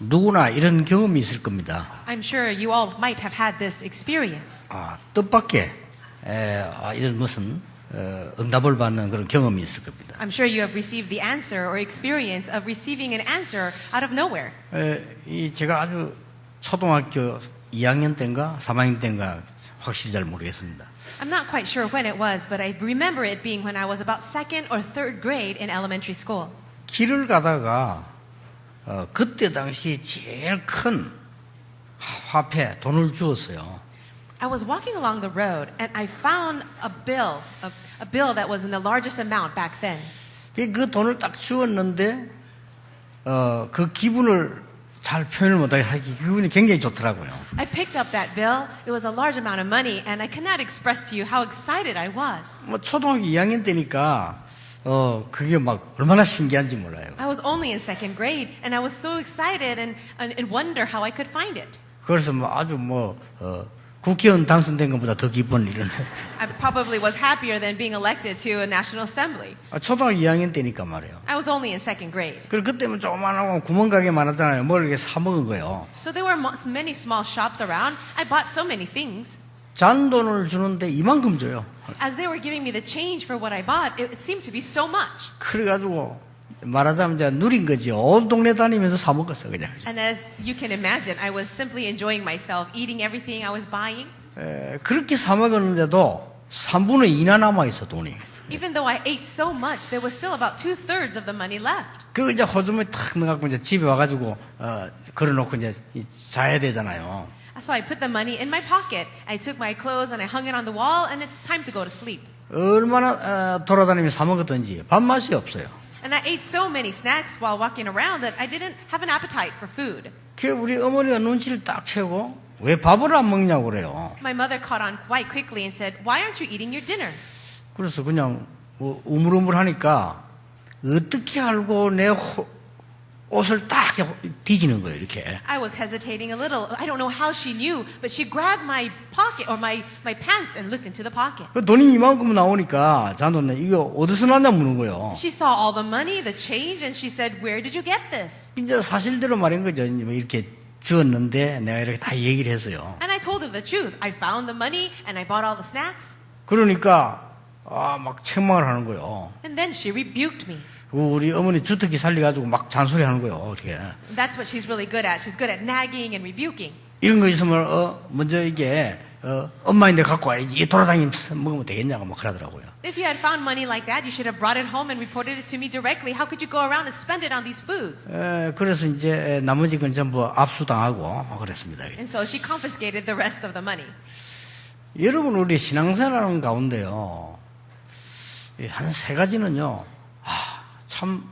누구나 이런 경험이 있을 겁니다. I'm sure you all might have had this experience. 뜻밖의 이런 무슨 응답을 받는 그런 경험이 있을 겁니다. I'm sure you have received the answer or experience of receiving an answer out of nowhere. 제가 아주 초등학교 2학년 때인가 3학년 때인가 확실히 잘 모르겠습니다. I'm not quite sure when it was, but I remember it being when I was about second or third grade in elementary school. 길을 가다가 그때 당시 제일 큰 화폐 돈을 주었어요. I was walking along the road and I found a bill that was in the largest amount back then. 그 돈을 딱 주었는데 그 기분을 잘 표현을 못하게 하기 기분이 굉장히 좋더라고요. I picked up that bill. It was a large amount of money, and I cannot express to you how excited I was. 초등학교 2학년 때니까 그게 막 얼마나 신기한지 몰라요. I was only in second grade, and I was so excited and wonder how I could find it. 그래서 아주 국회의원 당선된 것보다 더 기쁜 일은. I probably was happier than being elected to a national assembly. 초등학교 2학년 때니까 말이에요. I was only in second grade. 그리고 그때는 조그만하고 구멍가게 많았잖아요. 뭘 이렇게 사 먹은 거예요. So there were many small shops around. I bought so many things. 잔돈을 주는데 이만큼 줘요. As they were giving me the change for what I bought, it seemed to be so much. 그래가지고 말하자면 이제 누린 거지. 온 동네 다니면서 사 먹었어 그냥. And as you can imagine, I was simply enjoying myself, eating everything I was buying. 그렇게 사 먹었는데도 3분의 2나 남아 있어 돈이. Even though I ate so much, there was still about 2/3 of the money left. 그걸 이제 호주머니 탁 넣어갖고 이제 집에 와가지고 걸어놓고 이제 자야 되잖아요. So I put the money in my pocket. I took my clothes and I hung it on the wall, and it's time to go to sleep. 얼마나 돌아다니며 사 먹었던지 밥맛이 없어요. And I ate so many snacks while walking around that I didn't have an appetite for food. 그 우리 어머니가 눈치를 딱 채고 왜 밥을 안 먹냐고 그래요. My mother caught on quite quickly and said, "Why aren't you eating your dinner?" 그래서 그냥 우물우물하니까 어떻게 알고 내 옷을 딱 뒤지는 거예요 이렇게. I was hesitating a little. I don't know how she knew, but she grabbed my pocket or my pants and looked into the pocket. 돈이 이만큼 나오니까 잔돈은 이거 어디서 났냐 묻는 거예요. She saw all the money, the change, and she said, "Where did you get this?" 이제 사실대로 말인 거죠. 이렇게 주었는데 내가 이렇게 다 얘기를 했어요. And I told her the truth. I found the money and I bought all the snacks. 그러니까 막 책망을 하는 거예요. And then she rebuked me. 우리 어머니 주특기 살려가지고 막 잔소리하는 거예요. 이렇게. That's what she's really good at. She's good at nagging and rebuking. 이런 거 있으면 먼저 이게 엄마인데 갖고 와야지. 돌아다니면서 먹으면 되겠냐고 막 그러더라고요. If you had found money like that, you should have brought it home and reported it to me directly. How could you go around and spend it on these foods? 그래서 이제 나머지 건 전부 압수당하고 그랬습니다. And so she confiscated the rest of the money. 여러분 우리 신앙생활하는 가운데요. 한 세 가지는요. 참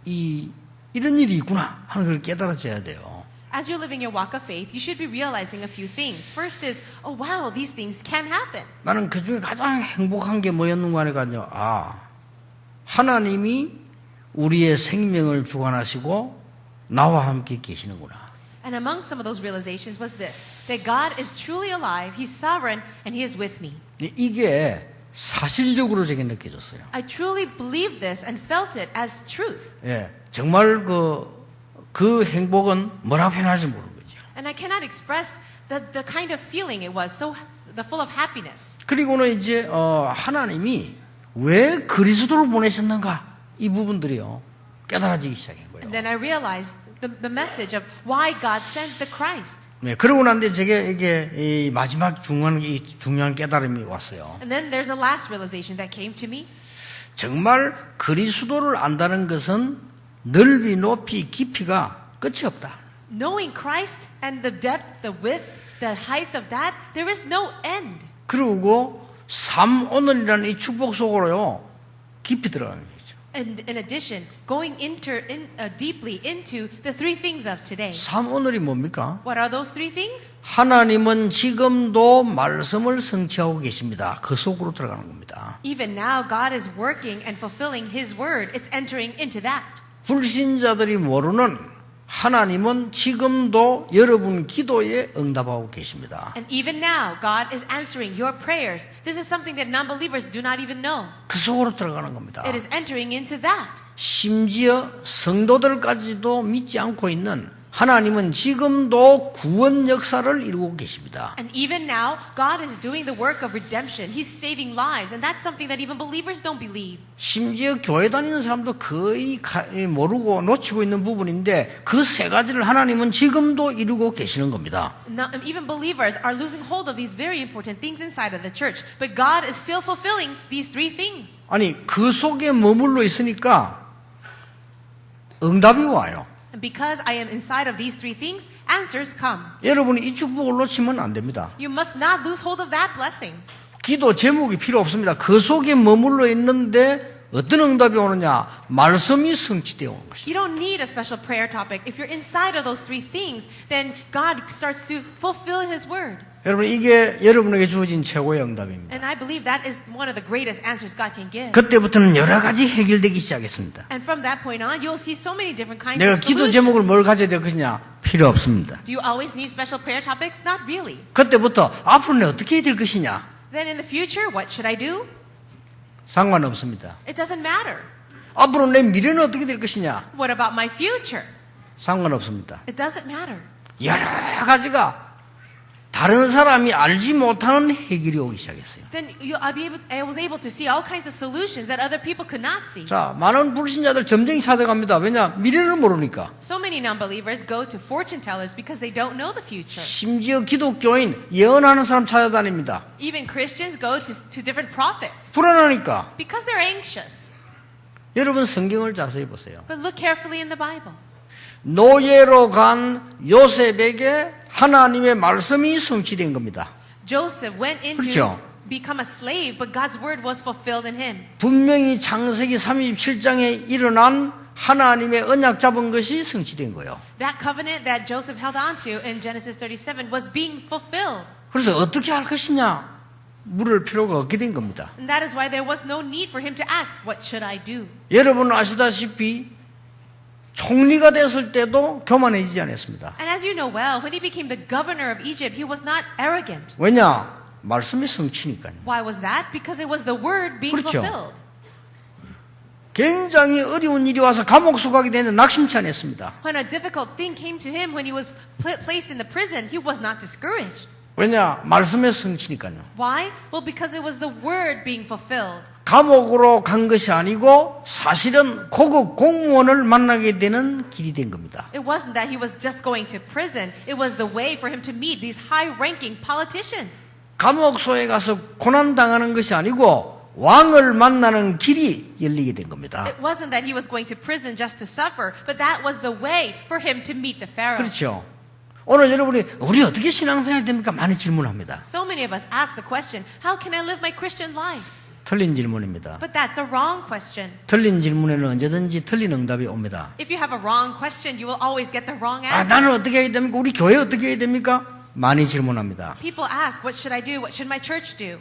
이런 일이 있구나 하는 걸 깨달아져야 돼요. As you're living your walk of faith, you should be realizing a few things. First is, oh wow, these things can happen. 나는 그 중에 가장 행복한 게 뭐였는가 하니까요. 하나님이 우리의 생명을 주관하시고 나와 함께 계시는구나. And among some of those realizations was this, that God is truly alive, He's sovereign, and He is with me. 이게 사실적으로 제게 느껴졌어요. I truly believed this and felt it as truth. 정말 그 행복은 뭐라고 표현할지 모르는 거죠. And I cannot express the kind of feeling it was, so full of happiness. 그리고는 이제 하나님이 왜 그리스도를 보내셨는가 이 부분들이요 깨달아지기 시작한 거예요. And then I realized the message of why God sent the Christ. 그러고 난데 제게 이게 이 마지막 중요한 깨달음이 왔어요. And then there's a last realization that came to me. 정말 그리스도를 안다는 것은 넓이, 높이, 깊이가 끝이 없다. Knowing Christ and the depth, the width, the height of that, there is no end. 그리고 삶 오늘이라는 이 축복 속으로요 깊이 들어가는 거죠. And in addition, going deeply into the three things of today. 삶 오늘이 뭡니까? What are those three things? 하나님은 지금도 말씀을 성취하고 계십니다. 그 속으로 들어가는 겁니다. Even now, God is working and fulfilling His word. It's entering into that. 불신자들이 모르는 하나님은 지금도 여러분 기도에 응답하고 계십니다. And even now, God is answering your prayers. This is something that non-believers do not even know. 그 속으로 들어가는 겁니다. It is entering into that. 심지어 성도들까지도 믿지 않고 있는 하나님은 지금도 구원 역사를 이루고 계십니다. And even now, God is doing the work of redemption. He's saving lives, and that's something that even believers don't believe. 심지어 교회 다니는 사람도 거의 모르고 놓치고 있는 부분인데 그 세 가지를 하나님은 지금도 이루고 계시는 겁니다. Now, even believers are losing hold of these very important things inside of the church, but God is still fulfilling these three things. 아니 그 속에 머물러 있으니까 응답이 와요. And because I am inside of these three things, answers come. 여러분이 이 축복을 놓치면 안 됩니다. You must not lose hold of that blessing. 기도 제목이 필요 없습니다. 그 속에 머물러 있는데 어떤 응답이 오느냐? 말씀이 성취되어 오는 것입니다. You don't need a special prayer topic. If you're inside of those three things, then God starts to fulfill His word. 여러분 이게 여러분에게 주어진 최고의 응답입니다. And I believe that is one of the greatest answers God can give. 그때부터는 여러 가지 해결되기 시작했습니다. And from that point on, you'll see so many different kinds 내가 of 기도 solutions. 제목을 뭘 가져야 될 것이냐? 필요 없습니다. Do you always need special prayer topics? Not really. 그때부터 앞으로 내가 어떻게 해야 될 것이냐? Then in the future, what should I do? 상관없습니다. It doesn't matter. 앞으로 내 미래는 어떻게 될 것이냐? What about my future? 상관없습니다. It doesn't matter. 여러 가지가 다른 사람이 알지 못하는 해결이 오기 시작했어요. Then I was able to see all kinds of solutions that other people could not see. 자, 많은 불신자들 점쟁이 찾아갑니다. 왜냐? 미래를 모르니까. So many non-believers go to fortune tellers because they don't know the future. 심지어 기독교인 예언하는 사람 찾아다닙니다. Even Christians go to different prophets 불안하니까. because they're anxious. 여러분 성경을 자세히 보세요. But look carefully in the Bible. 노예로 간 요셉에게 하나님의 말씀이 성취된 겁니다. Joseph went into 그렇죠. become a slave, but God's word was fulfilled in him. 분명히 창세기 37장에 일어난 하나님의 언약 잡은 것이 성취된 거예요. That covenant that Joseph held on to in Genesis 37 was being fulfilled. 그래서 어떻게 할 것이냐 물을 필요가 없게 된 겁니다. And that is why there was no need for him to ask, what should I do? 여러분 아시다시피 총리가 됐을 때도 교만해지지 않았습니다. And as you know well, when he became the governor of Egypt, he was not arrogant. 왜냐? 말씀이 성취니까요. Why was that? Because it was the word being 그렇죠. fulfilled. 굉장히 어려운 일이 와서 감옥 수감이 되는데 낙심치 않았습니다. When a difficult thing came to him when he was placed in the prison, he was not discouraged. 왜냐? 말씀의 성취니까요. Why? Well, because it was the word being fulfilled. 감옥으로 간 것이 아니고 사실은 고급 공무원을 만나게 되는 길이 된 겁니다. It wasn't that he was just going to prison. It was the way for him to meet these high-ranking politicians. 감옥소에 가서 고난당하는 것이 아니고 왕을 만나는 길이 열리게 된 겁니다. It wasn't that he was going to prison just to suffer, but that was the way for him to meet the Pharaoh. 그렇죠. 오늘 여러분이 우리 어떻게 신앙생활 됩니까? 많이 질문합니다. So many of us ask the question, how can I live my Christian life? 틀린 질문입니다. But that's a wrong question. 틀린 질문에는 언제든지 틀린 응답이 옵니다. If you have a wrong question, you will always get the wrong 아, answer. 나는 어떻게 해야 됩니까? 우리 교회 어떻게 해야 됩니까? 많이 질문합니다. People ask, what should I do? What should my church do?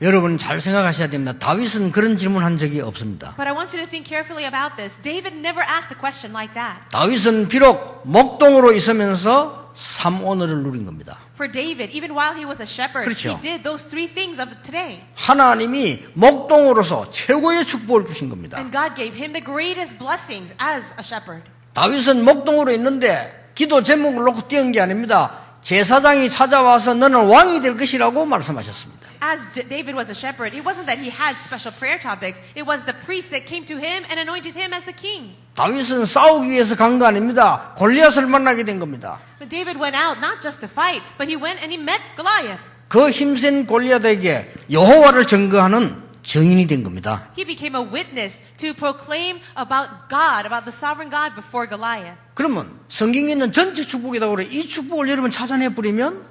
여러분 잘 생각하셔야 됩니다. 다윗은 그런 질문한 적이 없습니다. But I want you to think carefully about this. David never asked a question like that. 다윗은 비록 목동으로 있으면서 삼오늘을 누린 겁니다. For David, even while he was a shepherd, 그렇죠. he did those three things of today. 하나님이 목동으로서 최고의 축복을 주신 겁니다. And God gave him the greatest blessings as a shepherd. 다윗은 목동으로 있는데 기도 제목을 놓고 띄운 게 아닙니다. 제사장이 찾아와서 너는 왕이 될 것이라고 말씀하셨습니다. As David was a shepherd, it wasn't that he had special prayer topics. It was the priest that came to him and anointed him as the king. 다윗은 싸우기 위해서 간 거 아닙니다. 골리앗을 만나게 된 겁니다. But David went out not just to fight, but he went and he met Goliath. 그 힘센 골리앗에게 여호와를 증거하는 증인이 된 겁니다. He became a witness to proclaim about God, about the sovereign God before Goliath. 그러면 성경에 있는 전체 축복이라고 그래. 이 축복을 여러분 찾아내버리면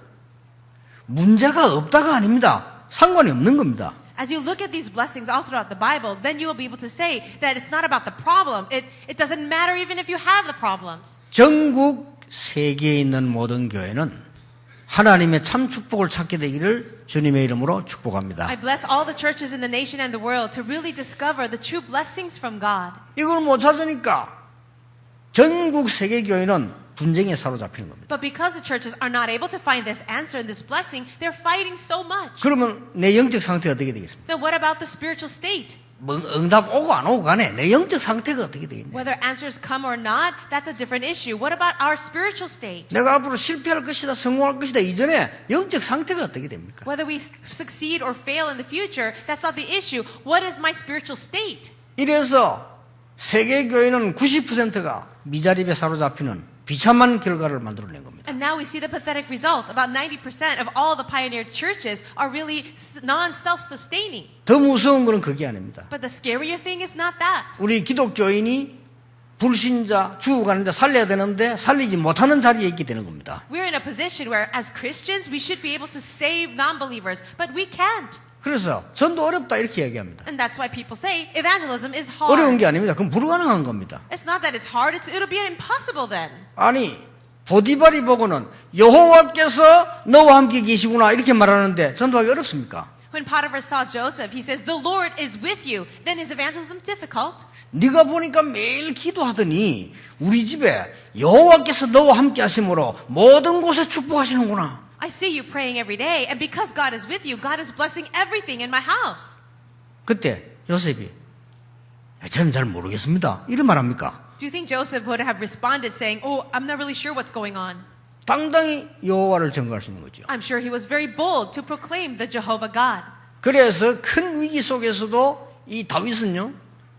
문제가 없다가 아닙니다. 상관이 없는 겁니다. As you look at these blessings all throughout the Bible, then you will be able to say that it's not about the problem. It doesn't matter even if you have the problems. 전국 세계에 있는 모든 교회는 하나님의 참 축복을 찾게 되기를 주님의 이름으로 축복합니다. I bless all the churches in the nation and the world to really discover the true blessings from God. 이걸 못 찾으니까 전국 세계 교회는 분쟁에 사로잡히는 겁니다. But because the churches are not able to find this answer and this blessing, they're fighting so much. 그러면 내 영적 상태가 어떻게 되겠습니까? Then what about the spiritual state? 뭐 응답 오고 안 오고 간에 내 영적 상태가 어떻게 되겠냐. Whether answers come or not, that's a different issue. What about our spiritual state? 내가 앞으로 실패할 것이다, 성공할 것이다 이전에 영적 상태가 어떻게 됩니까? Whether we succeed or fail in the future, that's not the issue. What is my spiritual state? 이래서 세계 교회는 90%가 미자립에 사로잡히는 비참한 결과를 만들어낸 겁니다. And now we see the pathetic result. About 90% of all the pioneer churches are really non-self-sustaining. 더 무서운 것은 그게 아닙니다. But the scarier thing is not that. 우리 기독교인이 불신자, 죽어가는 자 살려야 되는데 살리지 못하는 자리에 있게 되는 겁니다. We're in a position where as Christians we should be able to save non-believers, but we can't. 그래서 전도 어렵다 이렇게 얘기합니다. And that's why people say evangelism is 어려운 hard. 게 아닙니다. 그건 불가능한 겁니다. It's not that it's hard, it'll be impossible then. 아니 보디발이 보고는 여호와께서 너와 함께 계시구나 이렇게 말하는데 전도하기 어렵습니까? When Potiphar saw Joseph, he says, the Lord is with you. Then is evangelism difficult? 네가 보니까 매일 기도하더니 우리 집에 여호와께서 너와 함께 하심으로 모든 곳에 축복하시는구나. I see you praying every day, and because God is with you, God is blessing everything in my house. 그때 요셉이 저는 잘 모르겠습니다. 이런 말합니까? Do you think Joseph would have responded saying, oh, I'm not really sure what's going on? 당당히 여호와를 증거할 수 있는 거죠. I'm sure he was very bold to proclaim the Jehovah God. 그래서 큰 위기 속에서도 이 다윗은요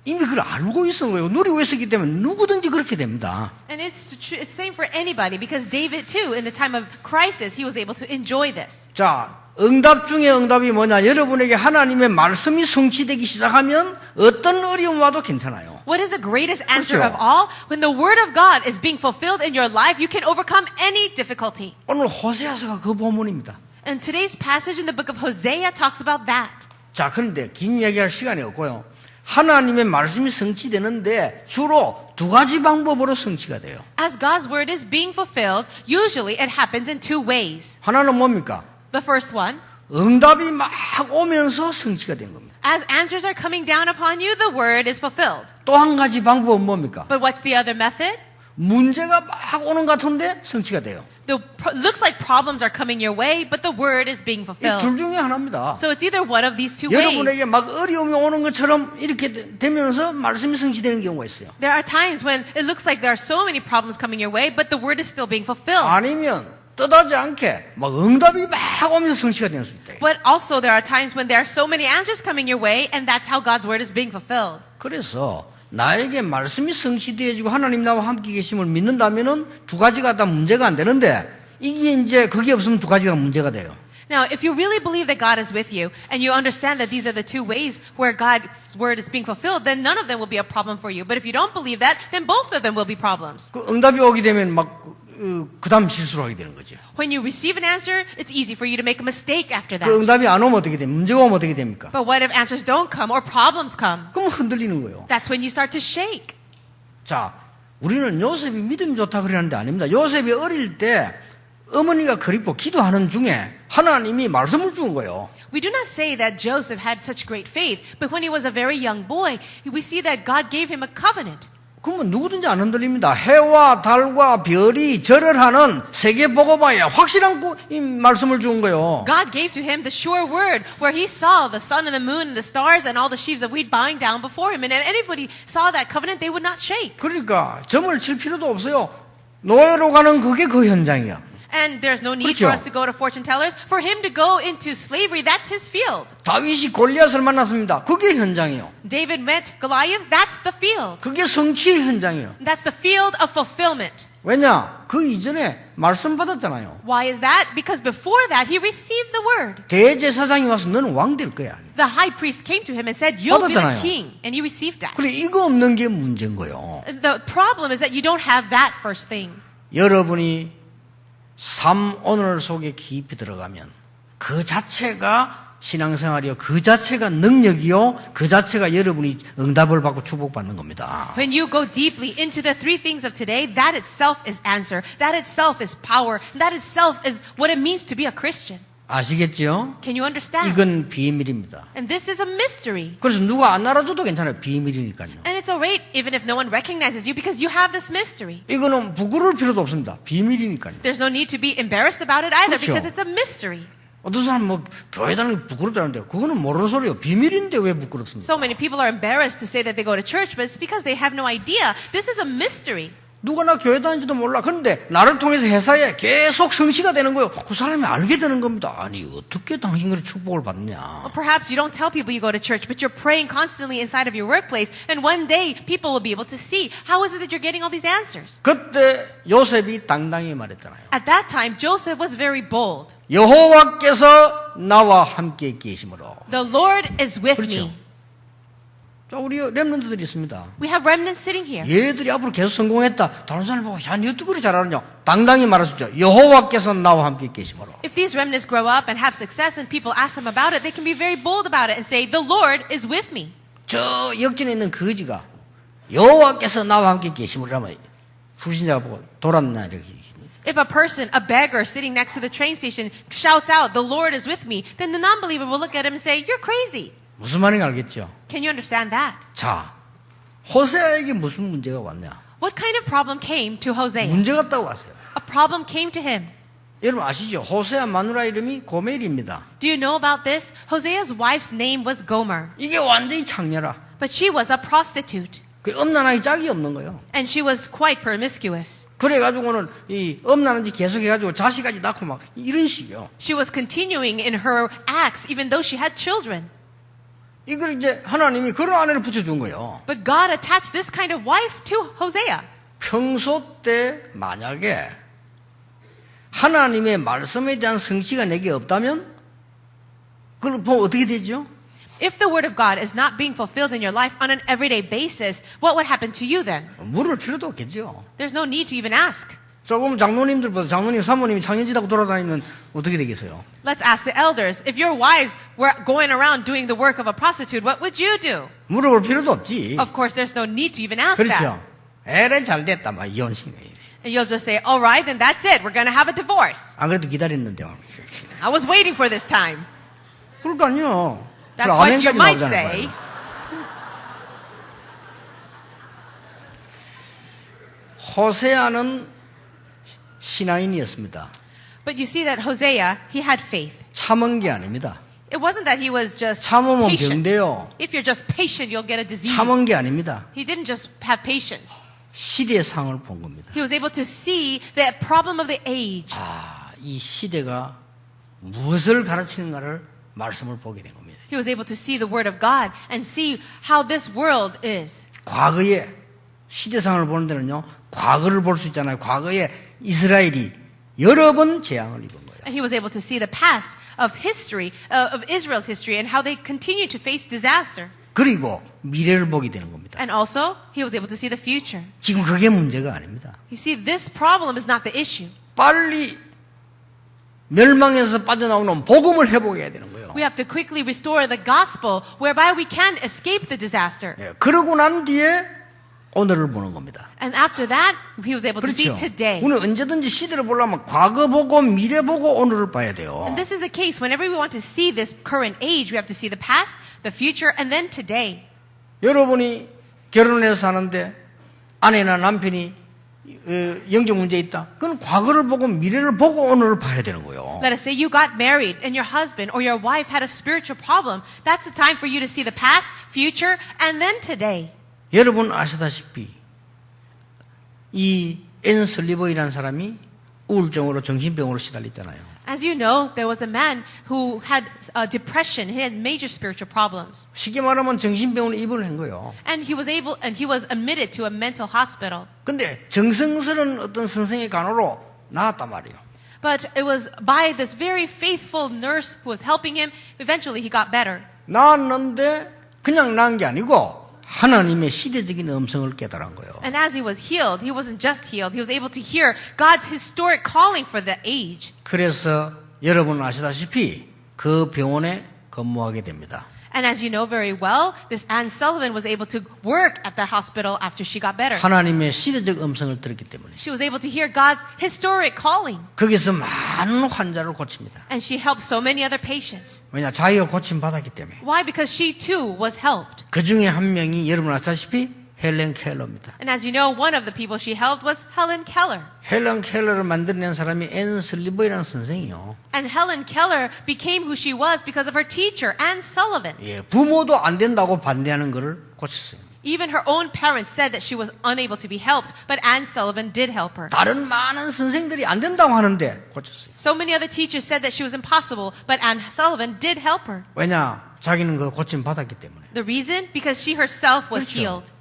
이미 그걸 알고 있었던 거예요. 누리고 있었기 때문에 누구든지 그렇게 됩니다. And it's same for anybody because David too, in the time of crisis, he was able to enjoy this. 자, 응답 중에 응답이 뭐냐? 여러분에게 하나님의 말씀이 성취되기 시작하면 어떤 어려움 와도 괜찮아요. What is the greatest answer 그렇죠. of all? When the word of God is being fulfilled in your life, you can overcome any difficulty. 오늘 호세아서가 그 본문입니다. And today's passage in the book of Hosea talks about that. 자, 그런데 긴 얘기할 시간이 없고요. 하나님의 말씀이 성취되는데 주로 두 가지 방법으로 성취가 돼요. As God's word is being fulfilled, usually it happens in two ways. 하나는 뭡니까? The first one, 응답이 막 오면서 성취가 된 겁니다. as answers are coming down upon you, the word is fulfilled. 또 한 가지 방법은 뭡니까? But what's the other method? 문제가 막 오는 것 같은데 성취가 돼요. Looks like problems are coming your way, but the word is being 이 fulfilled. 둘 중에 하나입니다. So it's either one of these two ways. 여러분에게 막 어려움이 오는 것처럼 이렇게 되면서 말씀이 성취되는 경우가 있어요. There are times when it looks like there are so many problems coming your way, but the word is still being fulfilled. 아니면 뜻하지 않게 막 응답이 막 오면서 성취가 되는 수 있다. But also there are times when there are so many answers coming your way, and that's how God's word is being fulfilled. 그래서 나에게 말씀이 성취되어지고 하나님 나와 함께 계심을 믿는다면은 두 가지가 다 문제가 안 되는데 이게 이제 그게 없으면 두 가지가 문제가 돼요. Now, if you really believe that God is with you, and you understand that these are the two ways where God's word is being fulfilled, then none of them will be a problem for you. But if you don't believe that, then both of them will be problems. 그 응답이 오게 되면 막 그다음 실수를 하게 되는 거죠. When you receive an answer, it's easy for you to make a mistake after 그 that. 응답이 안 오면 어떻게 됩니까? 문제가 오면 어떻게 됩니까? But what if answers don't come or problems come? 그럼 흔들리는 거예요. That's when you start to shake. 자, 우리는 요셉이 믿음이 좋다 그러는데 아닙니다. 요셉이 어릴 때 어머니가 그립고 기도하는 중에 하나님이 말씀을 준 거예요. We do not say that Joseph had such great faith, but when he was a very young boy, we see that God gave him a covenant. 그러면 누구든지 안 흔들립니다. 해와 달과 별이 절을 하는 세계 보고봐에 확실한 이 말씀을 준 거예요. God gave to him the sure word where he saw the sun and the moon and the stars and all the sheaves of wheat bowing down before him. And if anybody saw that covenant, they would not shake. 그러니까 점을 칠 필요도 없어요. 노예로 가는 그게 그 현장이야. And there's no need 그렇죠. for us to go to fortune tellers. For him to go into slavery, that's his field. 다윗이 골리앗을 만났습니다. 그게 현장이에요. David met Goliath, that's the field. 그게 성취의 현장이에요. That's the field of fulfillment. 왜냐? 그 이전에 말씀 받았잖아요. Why is that? Because before that, he received the word. 대제사장이 와서 너는 왕 될 거야. The high priest came to him and said, you'll be the 받았잖아요. king. And he received that. 그래 이거 없는 게 문제인 거예요. The problem is that you don't have that first thing. 여러분이 삶 오늘 속에 깊이 들어가면 그 자체가 신앙생활이요. 그 자체가 능력이요. 그 자체가 여러분이 응답을 받고 축복받는 겁니다. When you go deeply into the three things of today, that itself is answer. That itself is power. That itself is what it means to be a Christian. 아시겠죠? Can you understand? 이건 비밀입니다. And this is a mystery. 그래서 누가 안 알아줘도 괜찮아요. 비밀이니까요. And it's alright even if no one recognizes you because you have this mystery. 이거는 부끄러울 필요도 없습니다. 비밀이니까요. There's no need to be embarrassed about it either 그렇죠. because it's a mystery. 어떤 사람은 뭐 교회 다니는 게 부끄럽다는데 그거는 모르는 소리예요. 비밀인데 왜 부끄럽습니까? So many people are embarrassed to say that they go to church, but it's because they have no idea. This is a mystery. 누가 나 교회 다니는지도 몰라. 그런데 나를 통해서 회사에 계속 성취가 되는 거예요. 그 사람이 알게 되는 겁니다. 아니 어떻게 당신 그런 축복을 받냐. Or perhaps you don't tell people you go to church, but you're praying constantly inside of your workplace, and one day people will be able to see how is it that you're getting all these answers. 그때 요셉이 당당히 말했잖아요. At that time, Joseph was very bold. 여호와께서 나와 함께 계심으로. The Lord is with 그렇죠. me. 자, 우리 렘넌트들이 있습니다. We have remnants sitting here. 얘들이 앞으로 계속 성공했다. 다른 사람 보고 야, 니 어떻게 그리 잘하느냐. 당당히 말할 수 있죠. 여호와께서 나와 함께 계심으로. If these remnants grow up and have success and people ask them about it, they can be very bold about it and say, the Lord is with me. 저 역전에 있는 거지가 여호와께서 나와 함께 계심으로 하면 불신자가 보고 돌았나 이렇게. If a person, a beggar sitting next to the train station shouts out, the Lord is with me, then the non-believer will look at him and say, you're crazy. 무슨 말인지 알겠죠? Can you understand that? 자, 호세아에게 무슨 문제가 왔냐? What kind of problem came to Hosea? 문제가 있다고 왔어요. A problem came to him. 여러분 아시죠? 호세아 마누라 이름이 고멜입니다. Do you know about this? Hosea's wife's name was Gomer, 이게 완전히 창녀라. but she was a prostitute, 그 엄난하기 짝이 없는 거예요. and she was quite promiscuous. 그래가지고는 이 엄난한지 계속해가지고 자식까지 낳고 막 이런 식이요. She was continuing in her acts even though she had children. 이걸 이제 하나님이 그런 아내를 붙여준 거예요. But God attached this kind of wife to Hosea. 평소 때 만약에 하나님의 말씀에 대한 성취가 내게 없다면 그걸 보면 어떻게 되죠? If the word of God is not being fulfilled in your life on an everyday basis, what would happen to you then? 물을 필요도 없겠죠. There's no need to even ask. 조금 장로님들보다 장로님, 사모님이 창년지다고 돌아다니면 어떻게 되겠어요? Let's ask the elders. If your wives were going around doing the work of a prostitute, what would you do? 물어볼 필요도 없지. Of course, there's no need to even ask that. 그렇죠. 에레 잘 됐다, 막 이혼식. And you'll just say, all right, then that's it. We're going to have a divorce. 안 그래도 기다렸는데. I was waiting for this time. 그러니까요. That's what you 아멘까지 might 나오잖아요. say. 호세아는 신앙인이었습니다. But you see that Hosea, he had faith. 참은 게 아닙니다. It wasn't that he was just 참으면 patient. 병돼요. If you're just patient, you'll get a disease. 참은 게 아닙니다. He didn't just have patience. 시대의 상을 본 겁니다. He was able to see the problem of the age. 아, 이 시대가 무엇을 가르치는가를 말씀을 보게 된 겁니다. He was able to see the word of God and see how this world is. 과거에 시대상을 보는 데는요, 과거를 볼 수 있잖아요. 과거에 이스라엘이 여러 번 재앙을 입은 거예요. And he was able to see the past of history, of Israel's history, and how they continue to face disaster. 그리고 미래를 보게 되는 겁니다. And also, he was able to see the future. 지금 그게 문제가 아닙니다. You see, this problem is not the issue. 빨리 멸망에서 빠져나오는 복음을 회복해야 되는 거예요. We have to quickly restore the gospel whereby we can escape the disaster. 예, 그러고 난 뒤에 오늘을 보는 겁니다. And after that, he was able to see 그렇죠. today. 우리는 언제든지 시대를 보려면 과거 보고 미래 보고 오늘을 봐야 돼요. And this is the case. Whenever we want to see this current age, we have to see the past, the future, and then today. 여러분이 결혼해서 사는데 아내나 남편이 영적 문제 있다. 그건 과거를 보고 미래를 보고 오늘을 봐야 되는 거예요. Let us say you got married and your husband or your wife had a spiritual problem. That's the time for you to see the past, future, and then today. 여러분 아시다시피 이 앤 슬리버이라는 사람이 우울증으로 정신병으로 시달렸잖아요. As you know, there was a man who had depression. He had major spiritual problems. 쉽게 말하면 정신병으로 입원을 한 거예요. And he was admitted to a mental hospital. 근데 정성스러운 어떤 선생의 간호로 나았단 말이에요. But it was by this very faithful nurse who was helping him, eventually he got better. 나았는데 그냥 나은 게 아니고 하나님의 시대적인 음성을 깨달은 거예요. And as he was healed, he wasn't just healed, he was able to hear God's historic calling for the age. 그래서 여러분 아시다시피 그 병원에 근무하게 됩니다. And as you know very well, this Anne Sullivan was able to work at that hospital after she got better. 하나님의 시대적 음성을 들었기 때문에 She was able to hear God's historic calling. 거기서 많은 환자를 고칩니다. And she helped so many other patients. 왜냐 자기가 고침 받았기 때문에. Why? Because she too was helped. 그 중에 한 명이 여러분 아시다시피 헬렌 켈러입니다. And as you know, one of the people she helped was Helen Keller. 헬렌 켈러를 만들어낸 사람이 앤 슬리버이라는 선생이요. And Helen Keller became who she was because of her teacher, Anne Sullivan. 예, 부모도 안 된다고 반대하는 것을 고쳤어요. Even her own parents said that she was unable to be helped, but Anne Sullivan did help her. 다른 많은 선생들이 안 된다고 하는데 고쳤어요. So many other teachers said that she was impossible, but Anne Sullivan did help her. 왜냐? 자기는 그 고침 받았기 때문에. The reason? Because she herself was 그렇죠. healed.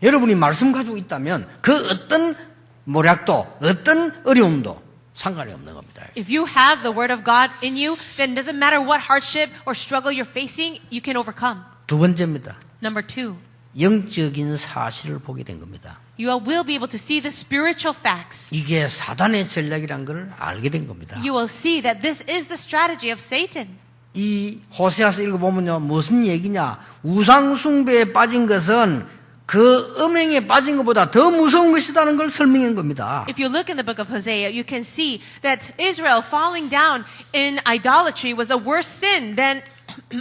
여러분이 말씀 가지고 있다면 그 어떤 모략도 어떤 어려움도 상관이 없는 겁니다. If you have the word of God in you, then it doesn't matter what hardship or struggle you're facing, you can overcome. 두 번째입니다. Number 2, 영적인 사실을 보게 된 겁니다. you will be able to see the spiritual facts. 이게 사단의 전략이란 걸 알게 된 겁니다. You will see that this is the strategy of Satan. 이 호세아서 읽어보면요. 무슨 얘기냐. 우상 숭배에 빠진 것은 그 음행에 빠진 것보다 더 무서운 것이라는 걸 설명한 겁니다. If you look in the book of Hosea, you can see that Israel falling down in idolatry was a worse sin than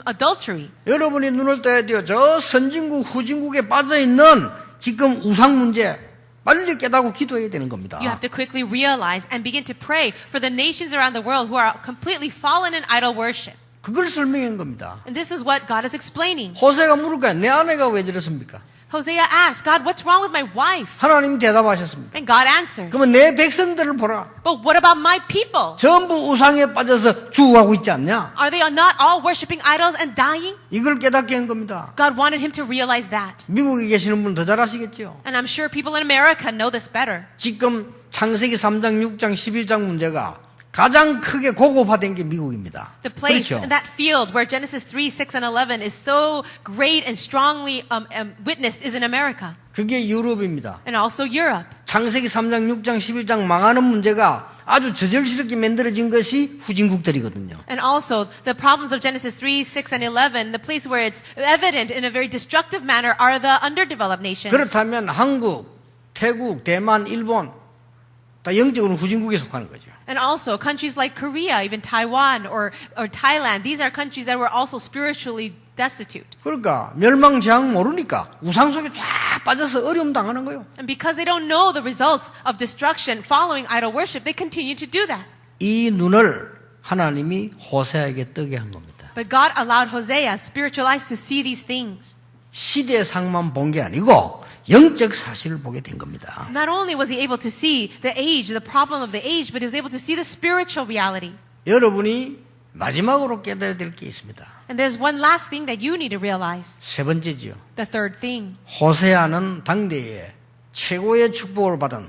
adultery. 여러분이 눈을 떠야 돼요. 저 선진국 후진국에 빠져있는 지금 우상 문제 빨리 깨닫고 기도해야 되는 겁니다. You have to quickly realize and begin to pray for the nations around the world who are completely fallen in idol worship. 그걸 설명한 겁니다. And this is what God is explaining. 호세가 물을 거야. 내 아내가 왜 저렇습니까? Hosea asked, God, what's wrong with my wife? 하나님 대답하셨습니다. And God answered, 그러면 내 백성들을 보라. but what about my people? 전부 우상에 빠져서 죽어가고 있지 않냐? Are they not all worshiping idols and dying? 이걸 깨닫게 한 겁니다. God wanted him to realize that. 미국에 계시는 분은 더 잘 아시겠죠? And I'm sure people in America know this better. 지금 창세기 3장, 6장, 11장 문제가 가장 크게 고급화된 게 미국입니다. The place, 그렇죠? that field where Genesis 3, 6, and 11 is so great and strongly witnessed is in America. 그게 유럽입니다. And also Europe. 창세기 3장, 6장, 11장 망하는 문제가 아주 저절스럽게 만들어진 것이 후진국들이거든요. And also the problems of Genesis 3, 6, and 11, the place where it's evident in a very destructive manner are the underdeveloped nations. 그렇다면 한국, 태국, 대만, 일본 다 영적으로 후진국에 속하는 거죠. And also countries like Korea, even Taiwan or Thailand, these are countries that were also spiritually destitute. 그러니까 멸망재앙 모르니까 우상 속에 쫙 빠져서 어려움 당하는 거예요. And because they don't know the results of destruction following idol worship, they continue to do that. 이 눈을 하나님이 호세아에게 뜨게 한 겁니다. But God allowed Hosea spiritual eyes to see these things. 시대상만 본 게 아니고 영적 사실을 보게 된 겁니다. Not only was he able to see the age, the problem of the age, but he was able to see the spiritual reality. 여러분이 마지막으로 깨달아야 될 게 있습니다. And there's one last thing that you need to realize. 세 번째지요. The third thing. 호세아는 당대에 최고의 축복을 받은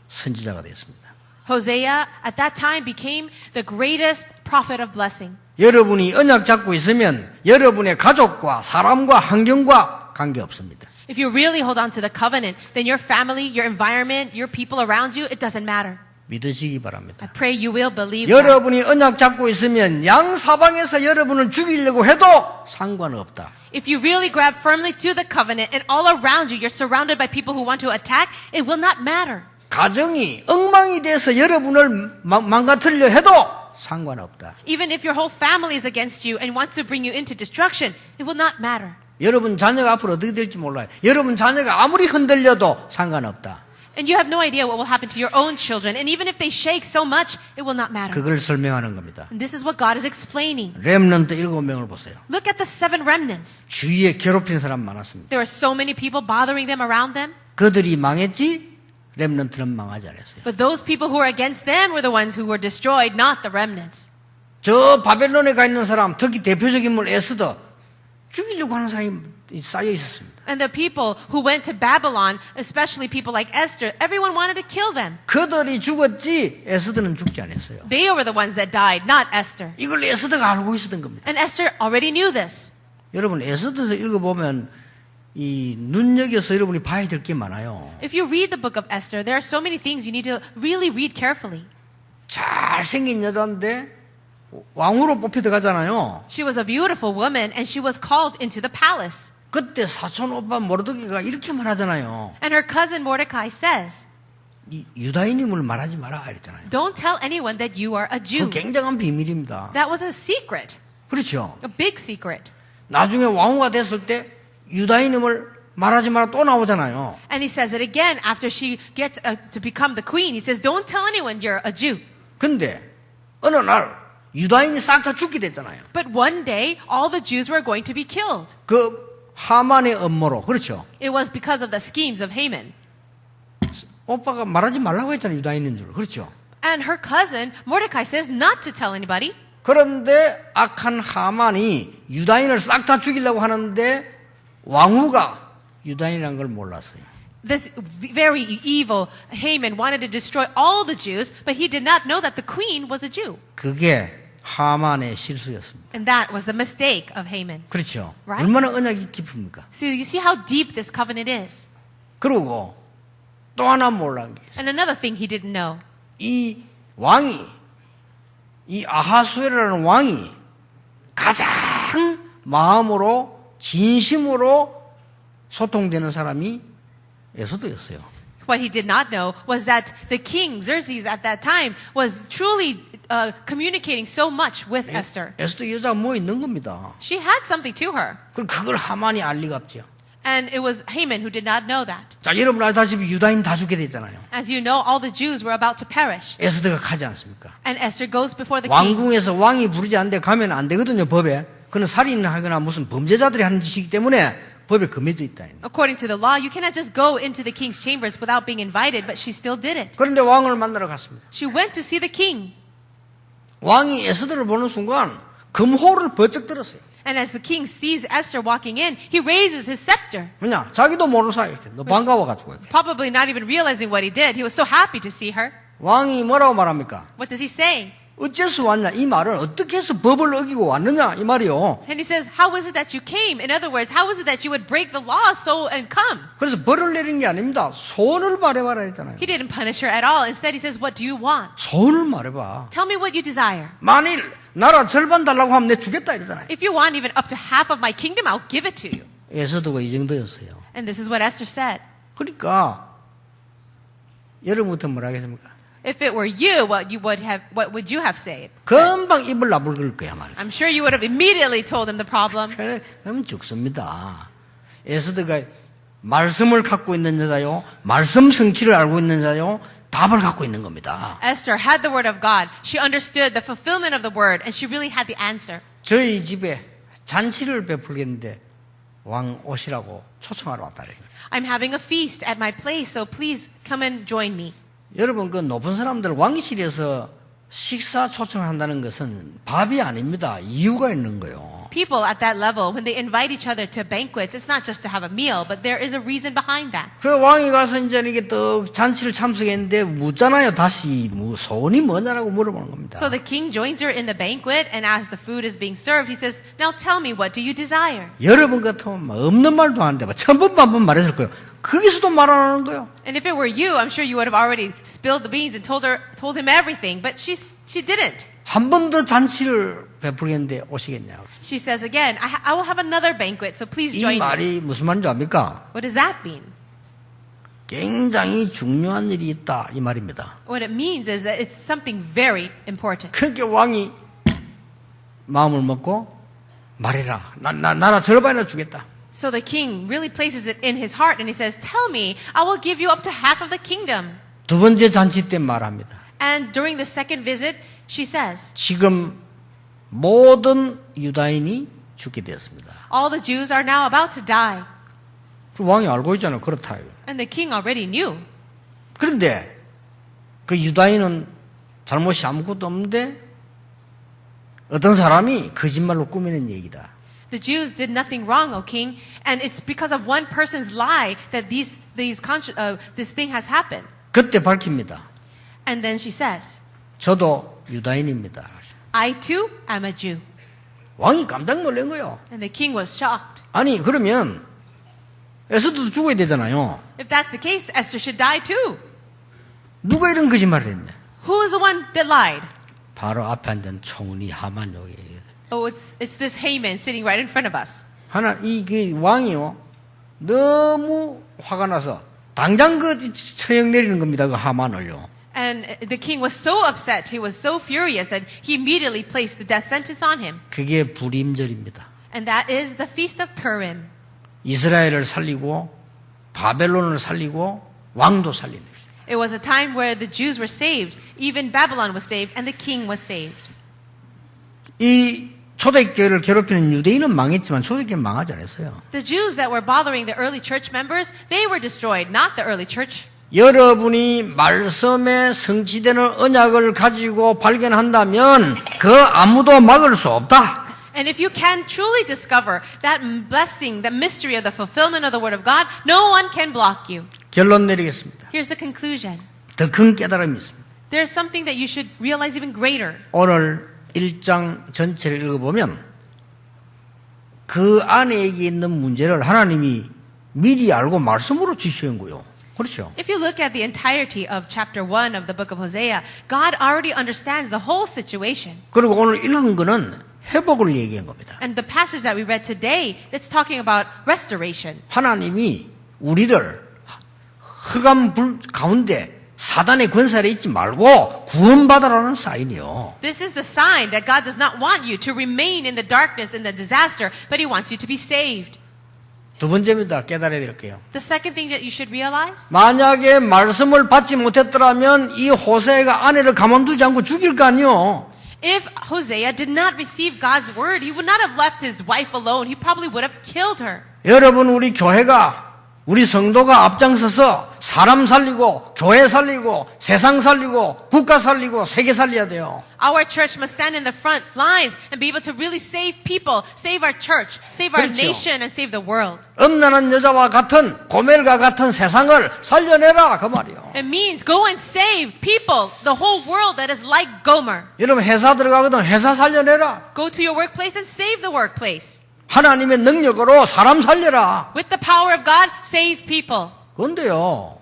선지자가 되었습니다. Hosea at that time became the greatest prophet of blessing. 여러분이 언약 잡고 있으면 여러분의 가족과 사람과 환경과 관계없습니다. If you really hold on to the covenant, then your family, your environment, your people around you, it doesn't matter. 믿으시기 I 바랍니다. pray you will believe that. 여러분이 언약 잡고 있으면 양사방에서 여러분을 죽이려고 해도 상관없다. If you really grab firmly to the covenant and all around you, you're surrounded by people who want to attack, it will not matter. 가정이 엉망이 돼서 여러분을 망가뜨리려 해도 상관없다. Even if your whole family is against you and wants to bring you into destruction, it will not matter. 여러분 자녀가 앞으로 어떻게 될지 몰라요. 여러분 자녀가 아무리 흔들려도 상관없다. And you have no idea what will happen to your own children. And even if they shake so much, it will not matter. 그걸 설명하는 겁니다. And this is what God is explaining. 렘넌트 7명을 보세요. Look at the 7 remnants. 주위에 괴롭힌 사람 많았습니다. There were so many people bothering them around them. 그들이 망했지 렘넌트는 망하지 않았어요. But those people who were against them were the ones who were destroyed, not the remnants. 저 바벨론에 가 있는 사람, 특히 대표적인 인물 에스더 죽이려고 하는 사람이 쌓여 있었습니다. And the people who went to Babylon, especially people like Esther, everyone wanted to kill them. 그들이 죽었지 에스더는 죽지 않았어요. They were the ones that died, not Esther. 이걸 에스더가 알고 있었던 겁니다. And Esther already knew this. 여러분 에스더서 읽어보면 이 눈여겨서 여러분이 봐야 될 게 많아요. If you read the book of Esther, there are so many things you need to really read carefully. 잘생긴 여자인데 왕으로 뽑혀 들어가잖아요. She was a beautiful woman and she was called into the palace. 그때 사촌 오빠 모르드게가 이렇게 말하잖아요. And her cousin Mordecai says, 이 유다인임을 말하지 마라 이랬잖아요. don't tell anyone that you are a 그 Jew. 굉장한 비밀입니다. That was a secret, 그렇죠. a big secret. 나중에 왕후가 됐을 때 유다인임을 말하지 마라 또 나오잖아요. And he says it again after she gets to become the queen. He says, don't tell anyone you're a Jew. 근데 어느 날 유다인이 싹 다 죽게 됐잖아요. But one day, all the Jews were going to be killed. 그 하만의 음모로. 그렇죠. It was because of the schemes of Haman. 오빠가 말하지 말라고 했잖아요. 유다인인 줄. 그렇죠. And her cousin, Mordecai, says not to tell anybody. 그런데 악한 하만이 유다인을 싹 다 죽이려고 하는데 왕후가 유다인이라는 걸 몰랐어요. This very evil Haman wanted to destroy all the Jews, but he did not know that the queen was a Jew. 그게 하만의 실수였습니다. And that was the mistake of Haman. 그렇죠. Right? 얼마나 언약이 깊습니까? So you see how deep this covenant is. 그리고 또 하나 몰란 게 있어요. And another thing he didn't know. 이 왕이 이 아하수에라는 왕이 가장 마음으로 진심으로 소통되는 사람이 에스더였어요. What he did not know was that the king, Xerxes, at that time, was truly communicating so much with Esther. 에스더 여자가 뭐 있는 겁니다. She had something to her. 그럼 그걸 하만이 알 리가 없죠. And it was Haman who did not know that. 자, 여러분 알다시피 유다인 다 죽게 됐잖아요. As you know, all the Jews were about to perish. 에스더가 가지 않습니까? And Esther goes before the king. 왕궁에서 왕이 부르지 않는데 가면 안 되거든요, 법에. 그는 살인하거나 무슨 범죄자들이 하는 짓이기 때문에 법에 금해져 있다. According to the law, you cannot just go into the king's chambers without being invited, but she still did it. 그런데 왕을 만나러 갔습니다. She went to see the king. 왕이 에스더를 보는 순간 금호를 번쩍 들었어요. And as the king sees Esther walking in, he raises his scepter. 그냥 자기도 모르는 사이 이렇게 너 반가워가지고 이렇게. Probably not even realizing what he did. He was so happy to see her. 왕이 뭐라고 말합니까? What does he say? 어째서 왔냐? 이 말은 어떻게 해서 법을 어기고 왔느냐? 이 말이요. And he says, how is it that you came? In other words, how is it that you would break the law so and come? 그래서 벌을 내린 게 아닙니다. 소원을 말해봐라 했잖아요. He didn't punish her at all. Instead, he says, what do you want? 소원을 말해봐. Tell me what you desire. 만일 나라 절반 달라고 하면 내 주겠다 이러잖아요. If you want even up to half of my kingdom, I'll give it to you. 에스더가 이 정도였어요. And this is what Esther said. 그러니까 여러분부터 뭐라 하겠습니까? If it were you, what would you have said? 금방 입을 나불걸 거야 말이야. I'm sure you would have immediately told him the problem. 그러면 죽습니다. 에스더가 말씀을 갖고 있는 여자요, 말씀 성취를 알고 있는 여자요, 답을 갖고 있는 겁니다. Esther had the word of God. She understood the fulfillment of the word, and she really had the answer. 저희 집에 잔치를 베풀겠는데 왕 오시라고 초청하러 왔다. I'm having a feast at my place, so please come and join me. 여러분 그 높은 사람들 왕실에서 식사 초청한다는 것은 밥이 아닙니다. 이유가 있는 거요. People at that level, when they invite each other to banquets, it's not just to have a meal, but there is a reason behind that. 그 왕이 가서 이제 이게 또 잔치를 참석했는데 묻잖아요. 다시 뭐 소원이 뭐냐라고 물어보는 겁니다. So the king joins her in the banquet, and as the food is being served, he says, now tell me, what do you desire? 여러분 같으면 없는 말도 안 돼. 천번 만번 말했을 거예요. 거기서도 말 안 하는 거예요. And if it were you, I'm sure you would have already spilled the beans and told him everything, but she didn't. 한 번 더 잔치를 베풀겠는데 오시겠냐고. She says again, I will have another banquet, so please 이 join me. 말이 무슨 말인지 압니까? What does that mean? 굉장히 중요한 일이 있다 이 말입니다. What it means is that it's something very important. 그러니까 왕이 마음을 먹고 말해라. 나라 절반이나 주겠다. So the king really places it in his heart and he says, tell me, I will give you up to half of the kingdom. 두 번째 잔치 때 말합니다. And during the second visit, she says, 지금 모든 유다인이 죽게 되었습니다. all the Jews are now about to die. 그 왕이 알고 있잖아요. 그렇다. And the king already knew. 그런데 그 유다인은 잘못이 아무것도 없는데 어떤 사람이 거짓말로 꾸미는 얘기다. The Jews did nothing wrong, O king, and it's because of one person's lie that this thing has happened. 그때 밝힙니다. And then she says, 저도 유다인입니다. I too am a Jew. 왕이 깜짝 놀란 거예요. And the king was shocked. 아니 그러면 에스더도 죽어야 되잖아요. If that's the case, Esther should die too. 누가 이런 거짓말을 했냐? Who is the one that lied? 바로 앞에 앉은 총리 하만 여기. Oh, it's this Haman sitting right in front of us. 하나 그 왕이요 너무 화가 나서 당장 그 처형 내리는 겁니다. 그 하만을요. And the king was so upset, he was so furious that he immediately placed the death sentence on him. 그게 불임절입니다. And that is the Feast of Purim. 이스라엘을 살리고 바벨론을 살리고 왕도 살리는 것입니다. It was a time where the Jews were saved, even Babylon was saved, and the king was saved. 이 초대교회를 괴롭히는 유대인은 망했지만 초대교회는 망하지 않았어요. The Jews that were bothering the early church members, they were destroyed, not the early church. 여러분이 말씀에 성취되는 언약을 가지고 발견한다면 그 아무도 막을 수 없다. And if you can truly discover that blessing, that mystery of the fulfillment of the word of God, no one can block you. 결론 내리겠습니다. Here's the conclusion. 더 큰 깨달음이 있습니다. There's something that you should realize even greater. 오늘 1장 전체를 읽어보면 그 안에 있는 문제를 하나님이 미리 알고 말씀으로 주시는 거예요. 그렇죠? If you look at the entirety of chapter 1 of the book of Hosea, God already understands the whole situation. 그리고 오늘 읽은 거는 회복을 얘기한 겁니다. And the passage that we read today, that's talking about restoration. 하나님이 우리를 흑암 불 가운데 사단의 권세에 있지 말고 구원받으라는 사인이요. This is the sign that God does not want you to remain in the darkness and the disaster, but He wants you to be saved. 두 번째입니다. 깨달아야 될 게요. The second thing that you should realize, 만약에 말씀을 받지 못했더라면 이 호세가 아내를 가만두지 않고 죽일 거 아니요. if Hosea did not receive God's word, he would not have left his wife alone. He probably would have killed her. 여러분 우리 교회가 우리 성도가 앞장서서 사람 살리고 교회 살리고 세상 살리고 국가 살리고 세계 살려야 돼요. Our church must stand in the front lines and be able to really save people, save our church, save our 그렇죠. nation, and save the world. 음란한 여자와 같은 고멜과 같은 세상을 살려내라 그 말이요. It means go and save people, the whole world that is like Gomer. 여러분 회사 들어가거든 회사 살려내라. Go to your workplace and save the workplace. 하나님의 능력으로 사람 살려라. With the power of God, save people. 그런데요,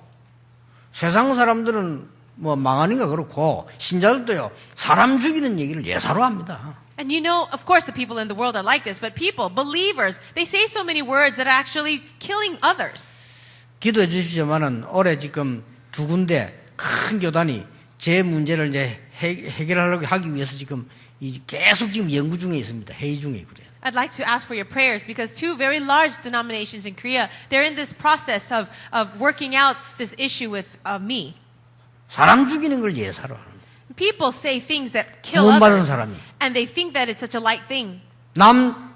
세상 사람들은 뭐 망하니까 그렇고 신자들도요 사람 죽이는 얘기를 예사로 합니다. And you know, of course, the people in the world are like this, but people, believers, they say so many words that are actually killing others. 기도해 주시지만은 올해 지금 두 군데 큰 교단이 제 문제를 이제 해결하려고 하기 위해서 지금 계속 지금 연구 중에 있습니다. 회의 중에 있고요. I'd like to ask for your prayers because two very large denominations in Korea, they're in this process of working out this issue with me. 사람 죽이는 걸 예사로 하는 거예요. People say things that kill 구원받은 others, 사람이 and they think that it's such a light thing. 남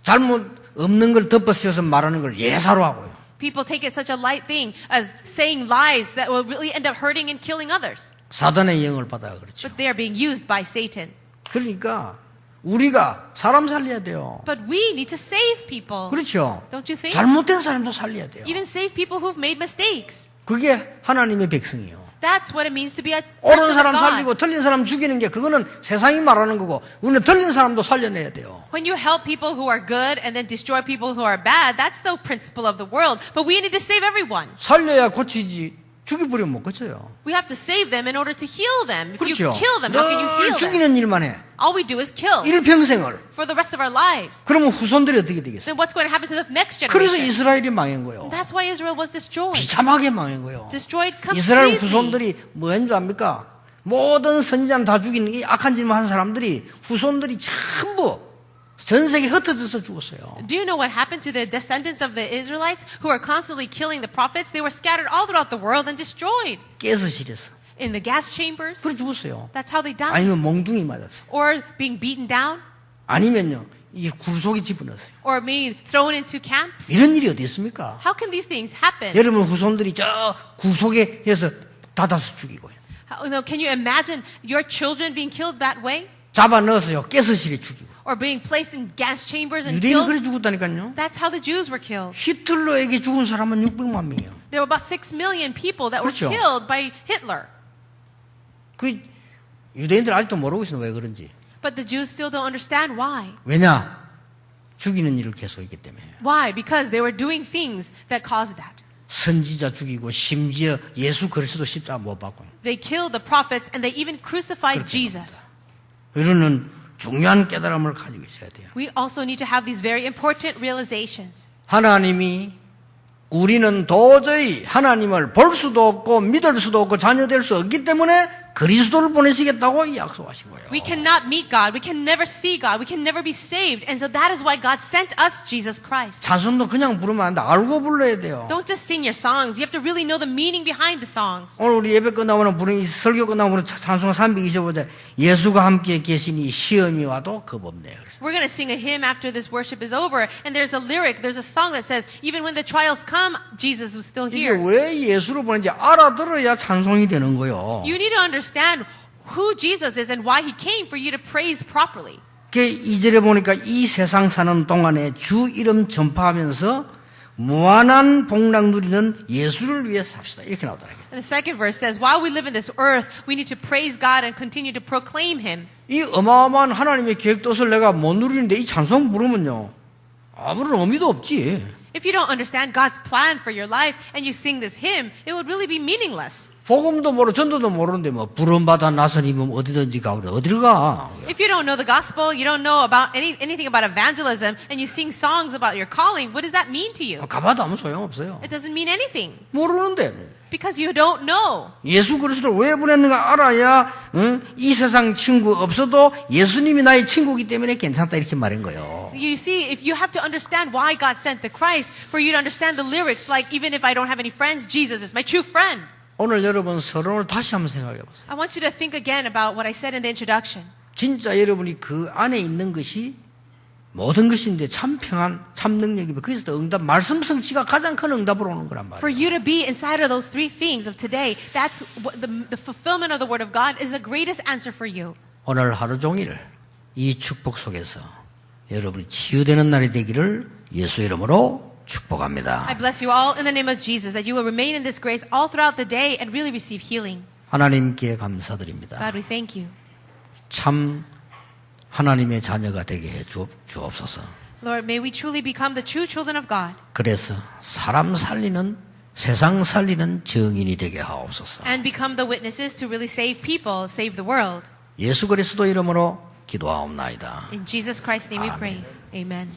잘못 없는 걸 덮어씌워서 말하는 걸 예사로 하고요. People take it such a light thing as saying lies that will really end up hurting and killing others. 사단의 영을 받아야 그렇죠. But they are being used by Satan. 그러니까 우리가 사람 살려야 돼요. But we need to save people. 그렇죠. Don't you think? 잘못된 사람도 살려야 돼요. Even save people who've made mistakes. 그게 하나님의 백성이에요. That's what it means to be a 옳은 person 사람 of God. 살리고 틀린 사람 죽이는 게 그거는 세상이 말하는 거고 우리는 틀린 사람도 살려내야 돼요. When you help people who are good and then destroy people who are bad, that's the principle of the world. But we need to save everyone. 살려야 고치지 죽여버리면 못 고쳐요. We have to save them in order to heal them. If 그렇죠. you kill them, how can you 늘 heal them? 죽이는 일만 해. All we do is kill 일평생을. for the rest of our lives. 그러면 후손들이 어떻게 되겠어요? Then what's going to happen to the next 그래서 generation? 이스라엘이 망한 거예요. That's why Israel was destroyed. 비참하게 망한 거예요. Destroyed 이스라엘 completely. 후손들이 뭐인 줄 압니까? 모든 선지자는 다 죽이는 이 악한 짓만 한 사람들이 후손들이 전부 전 세계 흩어져서 죽었어요. Do you know what happened to the descendants of the Israelites who are constantly killing the prophets? They were scattered all throughout the world and destroyed. 깨서 실렸어. In the gas chambers. 그래 죽었어요. That's how they died. 아니면 몽둥이 맞았어. Or being beaten down. 아니면요 이 굴속에 집어넣었어요. Or being thrown into camps. 이런 일이 어디 있습니까? How can these things happen? 여러분 후손들이 저 굴속에 해서 닫아서 죽이고요. Can you imagine your children being killed that way? 잡아 넣어서요 깨서 실에 죽이고. Or being placed in gas chambers and 유대인은 그래 killed? 죽었다니까요. That's how the Jews were killed. 히틀러에게 죽은 사람은 600만 명이에요. There were about 6 million people that were 그렇죠. killed by Hitler. 그 유대인들 아직도 모르고 있어요. 왜 그런지. But the Jews still don't understand why. 왜냐? 죽이는 일을 계속했기 때문에. Why? Because they were doing things that caused that. 선지자 죽이고 심지어 예수 그리스도 십자가 못 박고. They killed the prophets and they even crucified 그렇게 Jesus. 이러는 중요한 깨달음을 가지고 있어야 돼요. We also need to have these very important realizations. 하나님이 우리는 도저히 하나님을 볼 수도 없고 믿을 수도 없고 자녀될 수 없기 때문에 그리스도를 보내시겠다고 약속하신 거예요. We cannot meet God. We can never see God. We can never be saved. And so that is why God sent us Jesus Christ. 찬송도 그냥 부르면 안 돼. 알고 불러야 돼요. Don't just sing your songs. You have to really know the meaning behind the songs. 오늘 우리 예배 끝나고는 부르는 설교 끝나고는 찬송 325절 예수가 함께 계시니 시험이 와도 겁없네요. We're going to sing a hymn after this worship is over. And there's a lyric, there's a song that says, even when the trials come, Jesus was still 이게 here. 왜 예수를 보는지 알아들어야 찬송이 되는 거예요. You need to understand who Jesus is and why he came for you to praise properly. 그 2절에 보니까 이 세상 사는 동안에 주 이름 전파하면서 무한한 복락 누리는 예수를 위해 삽시다. 이렇게 나오더라고요. And the second verse says, while we live in this earth, we need to praise God and continue to proclaim him. 이 어마어마한 하나님의 계획도를 내가 못 누리는데 이 찬송 부르면요. 아무런 의미도 없지. If you don't understand God's plan for your life and you sing this hymn, it would really be meaningless. 복음도 모르고 전도도 모르는데 뭐 부름받아 나서니면 어디든지 가버려. 어디를 가? If you don't know the gospel, you don't know about anything about evangelism, and you sing songs about your calling, what does that mean to you? 가봐도 아무 소용없어요. It doesn't mean anything 모르는데. because you don't know. 예수 그리스도를 왜 보냈는가 알아야 이 세상 친구 없어도 예수님이 나의 친구이기 때문에 괜찮다 이렇게 말한 거예요. You see, if you have to understand why God sent the Christ, for you to understand the lyrics, like even if I don't have any friends, Jesus is my true friend. 오늘 여러분 서론을 다시 한번 생각해 보세요. I want you to think again about what I said in the introduction. 진짜 여러분이 그 안에 있는 것이 모든 것인데 참 평안, 참 능력이면 거기서 응답, 말씀 성취가 가장 큰 응답으로 오는 거란 For 말이에요. you to be inside of those three things of today, that's what the fulfillment of the Word of God is the greatest answer for you. 오늘 하루 종일 이 축복 속에서 여러분이 치유되는 날이 되기를 예수 이름으로 축복합니다. I bless you all in the name of Jesus, that you will remain in this grace all throughout the day and really receive healing. 하나님께 감사드립니다. God, we thank you. 참 하나님의 자녀가 되게 해 주옵소서. Lord, may we truly become the true children of God 그래서 사람 살리는 세상 살리는 증인이 되게 하옵소서. and become the witnesses to really save people, save the world. 예수 그리스도 이름으로 기도하옵나이다. In Jesus Christ's name we pray. Amen.